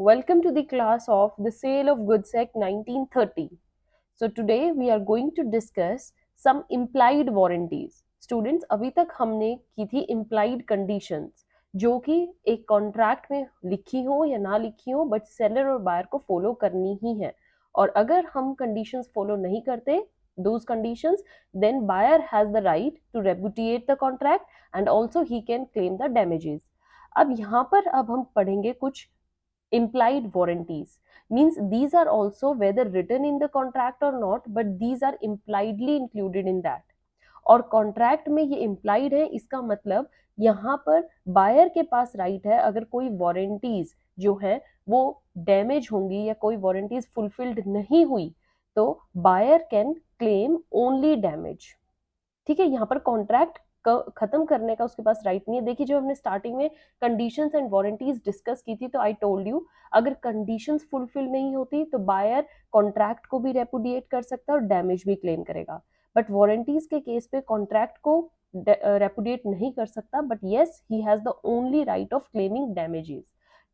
welcome to the class of the Sale of Goods Act 1930. So today we are going to discuss some implied warranties. Students, अभी तक हमने की थी implied conditions जो कि एक कॉन्ट्रैक्ट में लिखी हो या ना लिखी हो बट सेलर और बायर को फॉलो करनी ही है, और अगर हम कंडीशंस फॉलो नहीं करते those conditions, then buyer has the right to repudiate the contract and also he can claim the damages. अब यहाँ पर अब हम पढ़ेंगे कुछ implied warranties. Means these are also whether written in the contract or not, but these are impliedly included in that. और contract में ये इम्प्लाइड है, इसका मतलब यहाँ पर बायर के पास राइट है अगर कोई वारंटीज जो है वो डैमेज होंगी या कोई वारंटीज फुलफिल्ड नहीं हुई तो buyer can claim only damage. ठीक है, यहाँ पर कॉन्ट्रैक्ट खत्म करने का उसके पास राइट नहीं है. देखिए, जो हमने स्टार्टिंग में कंडीशंस एंड वारंटीज डिस्कस की थी तो आई टोल्ड यू अगर कंडीशंस फुलफिल नहीं होती तो बायर कॉन्ट्रैक्ट को भी रेपुडिएट कर सकता है और डैमेज भी क्लेम करेगा. बट वारंटीज के केस पे कॉन्ट्रैक्ट को रेपुडिएट नहीं कर सकता, but yes he has the only right of claiming damages.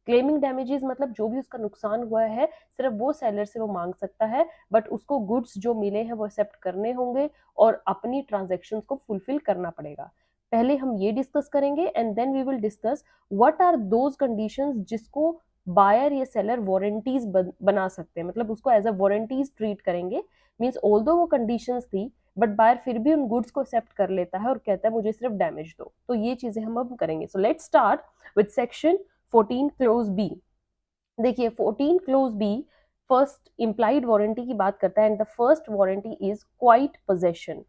Claiming damages मतलब जो भी उसका नुकसान हुआ है सिर्फ वो सेलर से वो मांग सकता है, बट उसको गुड्स जो मिले हैं वो एक्सेप्ट करने होंगे और अपनी ट्रांजैक्शंस को फुलफिल करना पड़ेगा. पहले हम ये डिस्कस करेंगे and then we will discuss what are those conditions जिसको बायर या सेलर वारंटीज बना सकते हैं, मतलब उसको एज अ वारंटीज ट्रीट करेंगे. मींस ऑल्दो वो कंडीशंस थी बट बायर फिर भी उन गुड्स को एक्सेप्ट कर लेता है और कहता है मुझे सिर्फ डैमेज दो. तो ये चीजें हम अब करेंगे. So let's start with section 14 clause B. देखिए 14 clause B first implied warranty की बात करता है and the first warranty is quiet possession.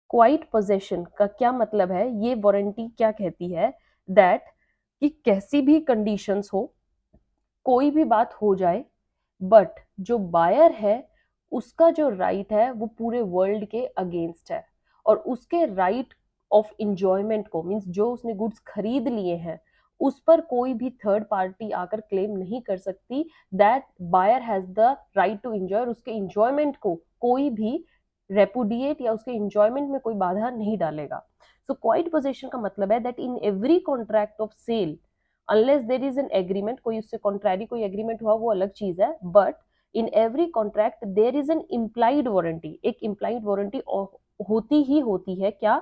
Quiet possession का क्या मतलब है? ये वारंटी क्या कहती है दैट कि कैसी भी कंडीशंस हो, कोई भी बात हो जाए, बट जो बायर है उसका जो राइट है वो पूरे वर्ल्ड के अगेंस्ट है और उसके राइट ऑफ इंजॉयमेंट को, मींस जो उसने गुड्स खरीद लिए हैं उस पर कोई भी थर्ड पार्टी आकर क्लेम नहीं कर सकती. That buyer has the right to enjoy, उसके इंजॉयमेंट को कोई भी रेपुडिएट या उसके इंजॉयमेंट में कोई बाधा नहीं डालेगा. सो क्वाइट पोजीशन का मतलब है that in every contract of sale unless there is an agreement, कोई उससे कॉन्ट्रैरी कोई एग्रीमेंट हुआ वो अलग चीज है, but in every contract there is an implied warranty. एक इम्प्लाइड वारंटी होती ही होती है क्या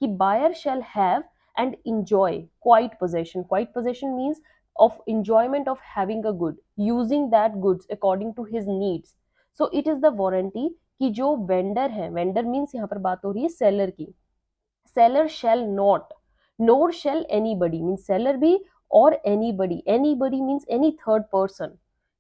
कि buyer shall have and enjoy quiet possession. Quiet possession means of enjoyment of having a good, using that goods according to his needs. So it is the warranty कि जो vendor है, vendor means यहाँ पर बात हो रही है seller की, seller shall not nor shall anybody means seller भी और anybody, anybody means any third person,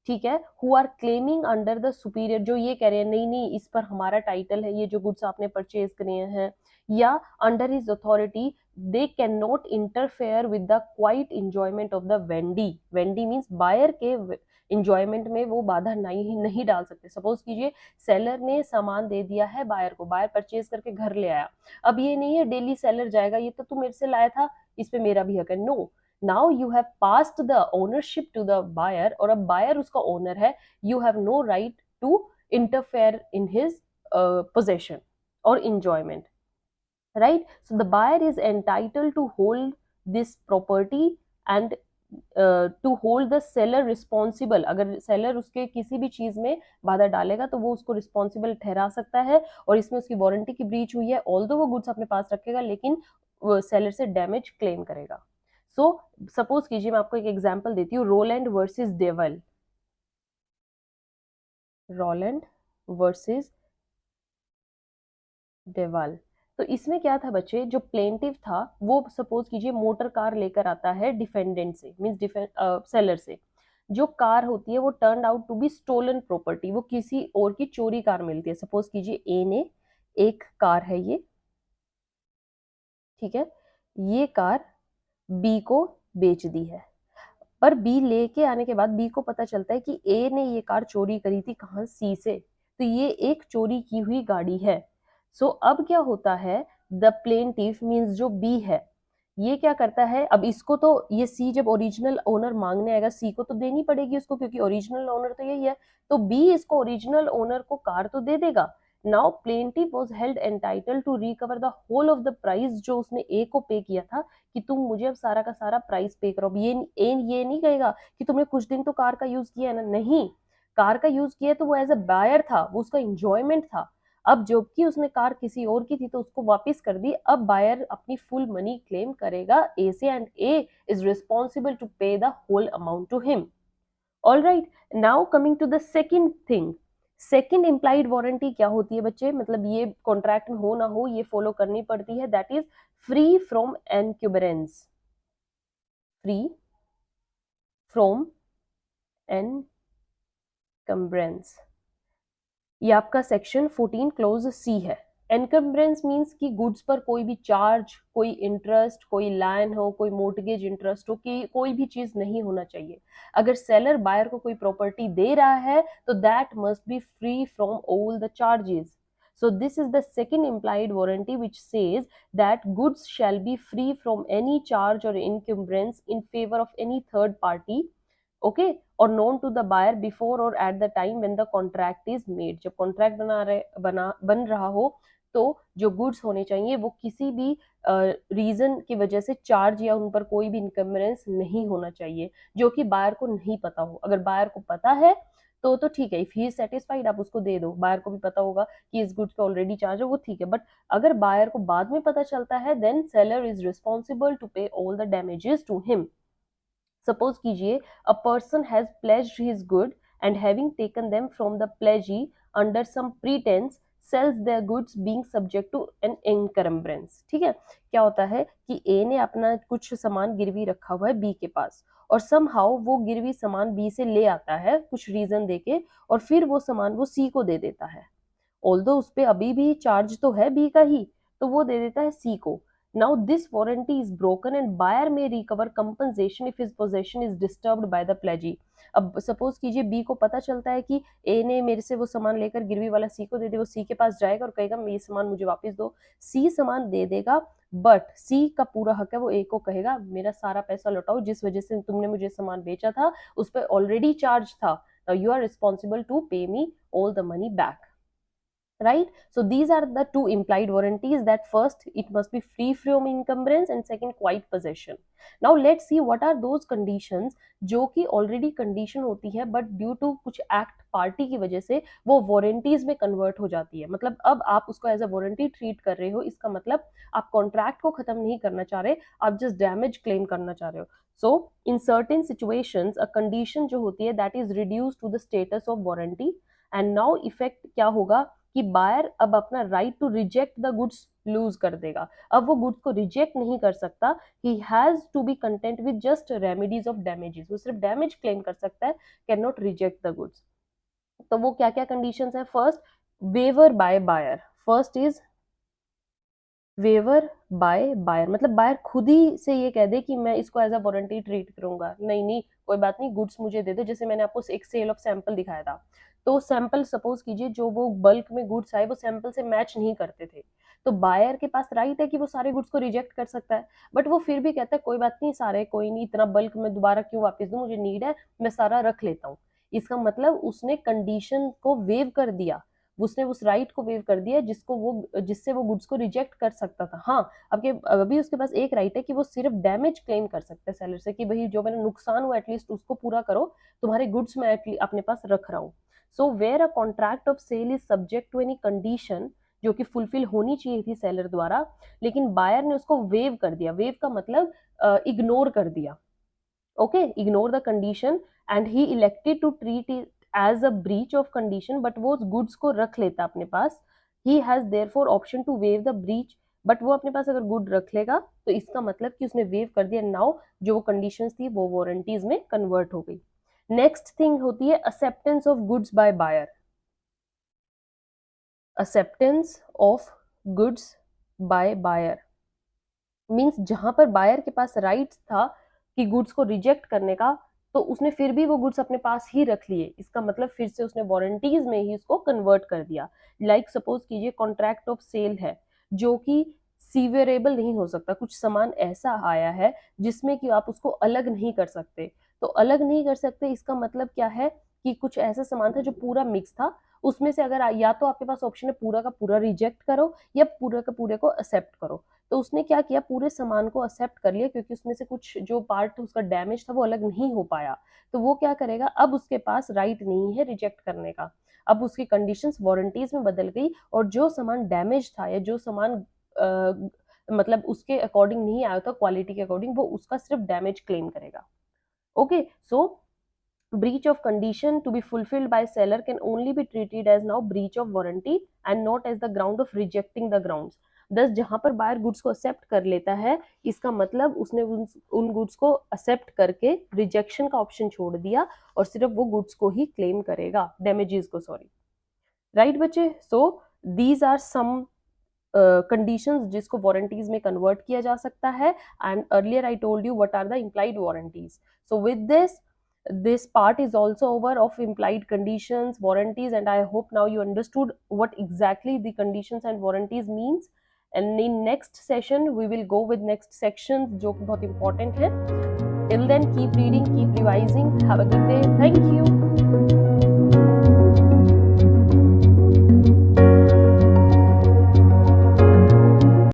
ठीक है, who are claiming under the superior, जो ये कह रहे हैं नहीं नहीं इस पर हमारा टाइटल है, ये जो गुड्स आपने परचेज करे हैं, या under his authority, they can not interfere with the quiet enjoyment of the vendee. Vendee means buyer के इंजॉयमेंट में वो बाधा नहीं डाल सकते. सपोज कीजिए सेलर ने सामान दे दिया है बायर को, बायर परचेज करके घर ले आया, अब ये नहीं है डेली सेलर जाएगा ये तो तू मेरे से लाया था इस पे मेरा भी हक है. No, now you have passed the ownership to the buyer और अब बायर उसका ओनर है. You have no right to interfere in his possession और enjoyment, right. So the buyer is entitled to hold this property and to hold the seller responsible. अगर seller उसके किसी भी चीज में बाधा डालेगा तो वो उसको रिस्पॉन्सिबल ठहरा सकता है और इसमें उसकी वारंटी की ब्रीच हुई है ऑल्दो वो गुड्स अपने पास रखेगा लेकिन सेलर से डैमेज क्लेम करेगा. सो सपोज कीजिए मैं आपको एक एग्जांपल देती हूँ, Rowland versus Divall. Rowland versus Divall. तो इसमें क्या था बच्चे, जो प्लेंटिव था वो सपोज कीजिए मोटर कार लेकर आता है डिफेंडेंट से, मींस सेलर से. जो कार होती है वो turn out to be stolen property, वो किसी और की चोरी कार मिलती है. सपोज कीजिए ए ने एक कार है ये, ठीक है, ये कार बी को बेच दी है, पर बी लेके आने के बाद बी को पता चलता है कि ए ने ये कार चोरी करी थी कहाँ, सी से, तो ये एक चोरी की हुई गाड़ी है. सो अब क्या होता है, द प्लेंटिफ मींस जो बी है ये क्या करता है, अब इसको तो ये सी जब ओरिजिनल ओनर मांगने आएगा सी को तो देनी पड़ेगी उसको क्योंकि ओरिजिनल ओनर तो यही है, तो बी इसको ओरिजिनल ओनर को कार तो दे देगा. Now plaintiff was held entitled to recover the whole of the price जो उसने ए को पे किया था, कि तुम मुझे अब सारा का सारा प्राइस पे करो। ये नहीं कहेगा कि तुमने कुछ दिन तो कार का यूज किया है ना, नहीं, कार का यूज किया तो वो एज अ बायर था, वो उसका इंजॉयमेंट था। अब जबकि उसने कार किसी और की थी तो उसको वापस कर दी, अब बायर अपनी फुल मनी क्लेम करेगा ए से, and A is responsible to pay the whole amount to him. All right, now coming to the second thing, second implied warranty क्या होती है बच्चे, मतलब ये कॉन्ट्रैक्ट में हो ना हो ये फॉलो करनी पड़ती है, that is free from encumbrance, free from encumbrance. ये आपका सेक्शन 14 क्लोज सी है। एनकम्ब्रेंस मीन्स कि गुड्स पर कोई भी चार्ज, कोई इंटरेस्ट, कोई लाइन हो, कोई मोर्टगेज इंटरेस्ट हो, कि कोई भी चीज नहीं होना चाहिए। अगर सेलर बायर को कोई प्रॉपर्टी दे रहा है तो that must be free from all the charges. So this is the second implied warranty which says that goods shall be free from any charge or encumbrance in favor of any third party, okay, or known to the buyer before or at the time when the contract is made। जब contract बन रहा हो तो जो goods होने चाहिए वो किसी भी रीजन की वजह से चार्ज या उन पर कोई भी इनकम्बरेंस नहीं होना चाहिए, जो कि बायर को नहीं पता हो। अगर बायर को पता है तो ठीक है, इफ ही इज सेटिस्फाइड आप उसको दे दो, बायर को भी पता होगा कि इस गुड्स का ऑलरेडी चार्ज है, वो ठीक है। बट अगर बायर को बाद में पता चलता है then seller is responsible to pay all the damages to him. Suppose कीजिए a person has pledged his good and having taken them from the pledgee under some pretence sells their goods being subject to an encumbrance. ठीक है, क्या होता है कि ए ने अपना कुछ सामान गिरवी रखा हुआ है बी के पास, और समहाउ वो गिरवी सामान बी से ले आता है कुछ रीजन देके, और फिर वो सामान वो सी को दे देता है। ऑल्दो उस पे अभी भी चार्ज तो है बी का ही, तो वो दे देता है सी को। Now this warranty is broken and buyer में recover compensation if his possession is disturbed by the pledgee. अब सपोज कीजिए बी को पता चलता है कि ए ने मेरे से वो सामान लेकर गिरवी वाला सी को दे दे, वो सी के पास जाएगा और कहेगा ये सामान मुझे वापस दो, सी सामान दे देगा, बट सी का पूरा हक है, वो ए को कहेगा मेरा सारा पैसा लौटाओ, जिस वजह से तुमने मुझे सामान बेचा था उस पर ऑलरेडी चार्ज था, you are responsible to pay me all the money back. Right, so these are the two implied warranties, that first it must be free from encumbrance and second quiet possession। Now let's see what are those conditions जो कि already condition होती है but due to कुछ act party की वजह से वो warranties में convert हो जाती है। मतलब अब आप उसको as a warranty treat कर रहे हो, इसका मतलब आप contract को खत्म नहीं करना चाह रहे, आप just damage claim करना चाह रहे हो। So in certain situations a condition जो होती है that is reduced to the status of warranty, and now effect क्या होगा कि बायर अब अपना right to reject the goods lose कर देगा। अब वो गुड्स को रिजेक्ट नहीं कर सकता, he has to be content with just remedies of damages, वो सिर्फ डैमेज क्लेम कर सकता है, can not reject the goods. तो वो क्या क्या कंडीशंस है, first waiver by buyer, first is waiver by buyer, मतलब बायर खुद ही से ये कह दे कि मैं इसको एज अ वारंटी ट्रीट करूंगा, नहीं नहीं कोई बात नहीं गुड्स मुझे दे दो। जैसे मैंने आपको एक सेल ऑफ सैंपल दिखाया था, तो सैंपल सपोज कीजिए जो वो बल्क में गुड्स आए वो सैंपल से मैच नहीं करते थे, तो बायर के पास राइट है कि वो सारे गुड्स को रिजेक्ट कर सकता है, बट वो फिर भी कहता है कोई बात नहीं, सारे कोई नहीं, इतना बल्क में दोबारा क्यों वापस दूं, मुझे नीड है, मैं सारा रख लेता हूँ। इसका मतलब उसने कंडीशन को वेव कर दिया, उसने उस राइट को वेव कर दिया जिसको वो जिससे वो गुड्स को रिजेक्ट कर सकता था। हाँ, अभी उसके पास एक राइट है कि वो सिर्फ डैमेज क्लेम कर सकता है सेलर से, कि भाई जो मैंने नुकसान हुआ एटलीस्ट उसको पूरा करो, तुम्हारे गुड्स मैं अपने पास रख रहा हूँ। So where a contract of sale is subject to any condition जो कि फुलफिल होनी चाहिए थी सेलर द्वारा, लेकिन बायर ने उसको वेव कर दिया, वेव का मतलब इग्नोर कर दिया, okay, ignore the condition, and he elected to treat it as a breach of condition, but वो उस गुड्स को रख लेता अपने पास, he has therefore option to waive the breach, but वो अपने पास अगर गुड रख लेगा तो इसका मतलब कि उसने वेव कर दिया, नाउ जो वो कंडीशंस थी वो वारंटीज में कन्वर्ट हो गई। नेक्स्ट थिंग होती है acceptance of goods by buyer, acceptance of goods by buyer means जहां पर बायर के पास राइट्स था कि गुड्स को रिजेक्ट करने का, तो उसने फिर भी वो गुड्स अपने पास ही रख लिए, इसका मतलब फिर से उसने वारंटीज में ही उसको कन्वर्ट कर दिया। लाइक सपोज कीजिए कॉन्ट्रैक्ट ऑफ सेल है जो कि सीवियरेबल नहीं हो सकता, कुछ सामान ऐसा आया है जिसमें कि आप उसको अलग नहीं कर सकते, तो अलग नहीं कर सकते इसका मतलब क्या है कि कुछ ऐसा सामान था जो पूरा मिक्स था उसमें से अगर या तो आपके पास ऑप्शन है पूरा का पूरा रिजेक्ट करो या पूरा का पूरे को एक्सेप्ट करो। तो उसने क्या किया, पूरे सामान को एक्सेप्ट कर लिया क्योंकि उसमें से कुछ जो पार्ट उसका डैमेज था वो अलग नहीं हो पाया। तो वो क्या करेगा, अब उसके पास राइट नहीं है रिजेक्ट करने का। अब उसकी कंडीशंस वारंटीज में बदल गई और जो सामान डैमेज था या जो सामान मतलब उसके अकॉर्डिंग नहीं आया था क्वालिटी के अकॉर्डिंग, वो उसका सिर्फ डैमेज क्लेम करेगा। Okay, so breach of condition to be fulfilled by seller can only be treated as now breach of warranty and not as the ground of rejecting the grounds। thus जहां पर buyer goods को accept कर लेता है, इसका मतलब उसने उन गुड्स को एक्सेप्ट करके रिजेक्शन का ऑप्शन छोड़ दिया और सिर्फ वो गुड्स को ही क्लेम करेगा, डैमेजेस को, सॉरी। राइट बच्चे, so these are some conditions जिसको वारंटीज में कन्वर्ट किया जा सकता है। And earlier I told you what are the implied warranties. So with this part is also over of implied conditions, warranties, and I hope now you understood what exactly the conditions and warranties means। and in next session we will go with next sections जो बहुत important है। till then keep reading, keep revising, have a good day, thank you।